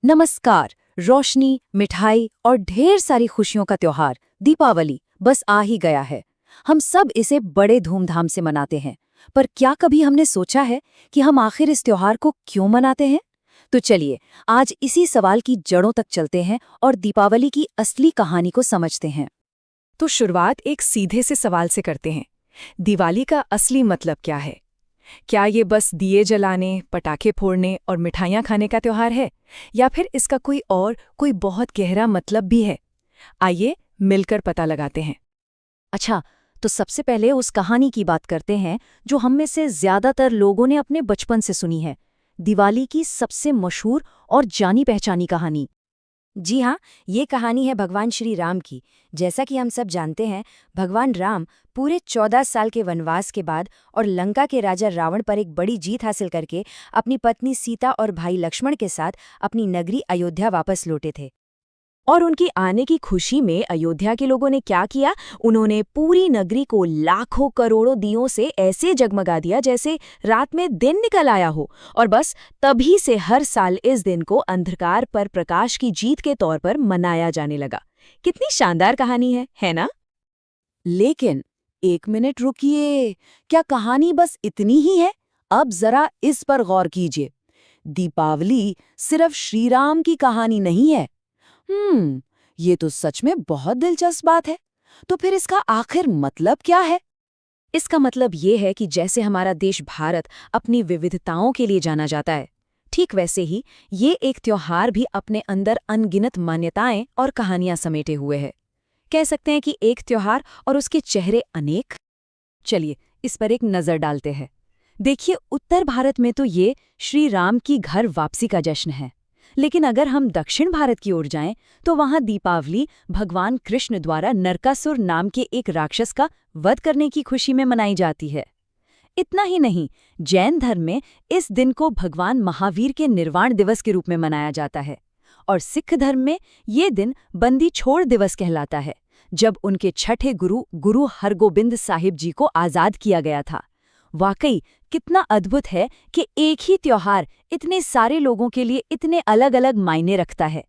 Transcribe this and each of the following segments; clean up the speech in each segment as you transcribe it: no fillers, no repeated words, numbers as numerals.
नमस्कार। रोशनी, मिठाई और ढेर सारी खुशियों का त्योहार दीपावली बस आ ही गया है। हम सब इसे बड़े धूमधाम से मनाते हैं, पर क्या कभी हमने सोचा है कि हम आखिर इस त्योहार को क्यों मनाते हैं? तो चलिए आज इसी सवाल की जड़ों तक चलते हैं और दीपावली की असली कहानी को समझते हैं। तो शुरुआत एक सीधे से सवाल से करते हैं। दिवाली का असली मतलब क्या है? क्या ये बस दिए जलाने, पटाखे फोड़ने और मिठाइयाँ खाने का त्योहार है, या फिर इसका कोई बहुत गहरा मतलब भी है? आइए मिलकर पता लगाते हैं। अच्छा, तो सबसे पहले उस कहानी की बात करते हैं जो हम में से ज्यादातर लोगों ने अपने बचपन से सुनी है। दिवाली की सबसे मशहूर और जानी पहचानी कहानी। जी हाँ, ये कहानी है भगवान श्री राम की। जैसा कि हम सब जानते हैं, भगवान राम पूरे 14 साल के वनवास के बाद और लंका के राजा रावण पर एक बड़ी जीत हासिल करके अपनी पत्नी सीता और भाई लक्ष्मण के साथ अपनी नगरी अयोध्या वापस लौटे थे। और उनकी आने की खुशी में अयोध्या के लोगों ने क्या किया? उन्होंने पूरी नगरी को लाखों करोड़ों दियों से ऐसे जगमगा दिया जैसे रात में दिन निकल आया हो। और बस तभी से हर साल इस दिन को अंधकार पर प्रकाश की जीत के तौर पर मनाया जाने लगा। कितनी शानदार कहानी है ना? लेकिन एक मिनट रुकिए, क्या कहानी बस इतनी ही है? अब जरा इस पर गौर कीजिए। दीपावली सिर्फ श्री राम की कहानी नहीं है। ये तो सच में बहुत दिलचस्प बात है। तो फिर इसका आखिर मतलब क्या है? इसका मतलब ये है कि जैसे हमारा देश भारत अपनी विविधताओं के लिए जाना जाता है, ठीक वैसे ही ये एक त्योहार भी अपने अंदर अनगिनत मान्यताएं और कहानियां समेटे हुए है। कह सकते हैं कि एक त्योहार और उसके चेहरे अनेक। चलिए इस पर एक नज़र डालते हैं। देखिए, उत्तर भारत में तो ये श्री राम की घर वापसी का जश्न है। लेकिन अगर हम दक्षिण भारत की ओर जाएं, तो वहां दीपावली भगवान कृष्ण द्वारा नरकासुर नाम के एक राक्षस का वध करने की खुशी में मनाई जाती है। इतना ही नहीं, जैन धर्म में इस दिन को भगवान महावीर के निर्वाण दिवस के रूप में मनाया जाता है। और सिख धर्म में ये दिन बंदी छोड़ दिवस कहलाता है, जब उनके छठे गुरु हरगोबिंद साहिब जी को आज़ाद किया गया था। वाकई कितना अद्भुत है कि एक ही त्योहार इतने सारे लोगों के लिए इतने अलग अलग मायने रखता है।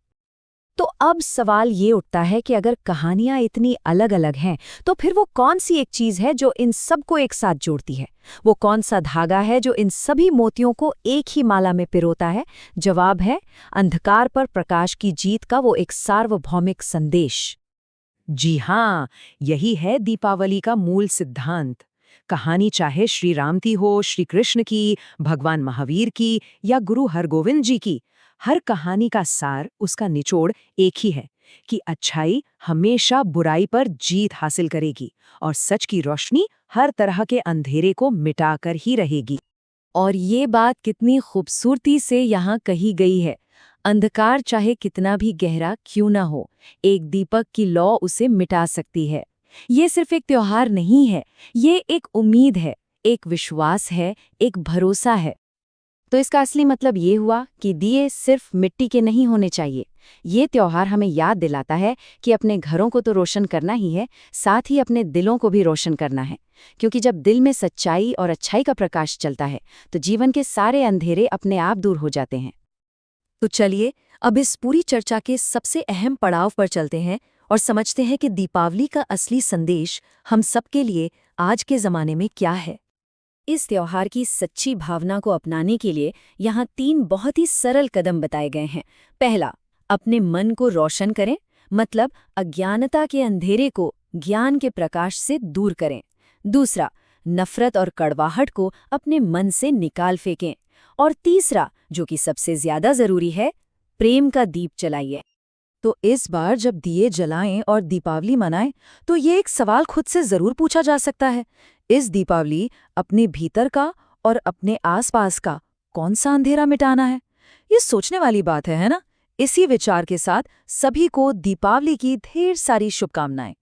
तो अब सवाल ये उठता है कि अगर कहानियां इतनी अलग अलग हैं, तो फिर वो कौन सी एक चीज़ है जो इन सबको एक साथ जोड़ती है? वो कौन सा धागा है जो इन सभी मोतियों को एक ही माला में पिरोता है? जवाब है अंधकार पर प्रकाश की जीत का वो एक सार्वभौमिक संदेश। जी हाँ, यही है दीपावली का मूल सिद्धांत। कहानी चाहे श्री राम की हो, श्री कृष्ण की, भगवान महावीर की या गुरु हरगोविंद जी की, हर कहानी का सार, उसका निचोड़ एक ही है कि अच्छाई हमेशा बुराई पर जीत हासिल करेगी और सच की रोशनी हर तरह के अंधेरे को मिटाकर ही रहेगी। और ये बात कितनी खूबसूरती से यहाँ कही गई है। अंधकार चाहे कितना भी गहरा क्यों ना हो, एक दीपक की लौ उसे मिटा सकती है। ये सिर्फ एक त्योहार नहीं है, ये एक उम्मीद है, एक विश्वास है, एक भरोसा है। तो इसका असली मतलब ये हुआ कि दिए सिर्फ मिट्टी के नहीं होने चाहिए। ये त्योहार हमें याद दिलाता है कि अपने घरों को तो रोशन करना ही है, साथ ही अपने दिलों को भी रोशन करना है। क्योंकि जब दिल में सच्चाई और अच्छाई का प्रकाश चलता है, तो जीवन के सारे अंधेरे अपने आप दूर हो जाते हैं। तो चलिए अब इस पूरी चर्चा के सबसे अहम पड़ाव पर चलते हैं और समझते हैं कि दीपावली का असली संदेश हम सबके लिए आज के ज़माने में क्या है। इस त्योहार की सच्ची भावना को अपनाने के लिए यहाँ 3 बहुत ही सरल कदम बताए गए हैं। पहला, अपने मन को रोशन करें, मतलब अज्ञानता के अंधेरे को ज्ञान के प्रकाश से दूर करें। दूसरा, नफरत और कड़वाहट को अपने मन से निकाल फेंकें। और तीसरा, जो कि सबसे ज्यादा जरूरी है, प्रेम का दीप जलाइए। तो इस बार जब दिए जलाएं और दीपावली मनाएं, तो ये एक सवाल खुद से जरूर पूछा जा सकता है, इस दीपावली अपने भीतर का और अपने आसपास का कौन सा अंधेरा मिटाना है? ये सोचने वाली बात है ना? इसी विचार के साथ सभी को दीपावली की ढेर सारी शुभकामनाएं।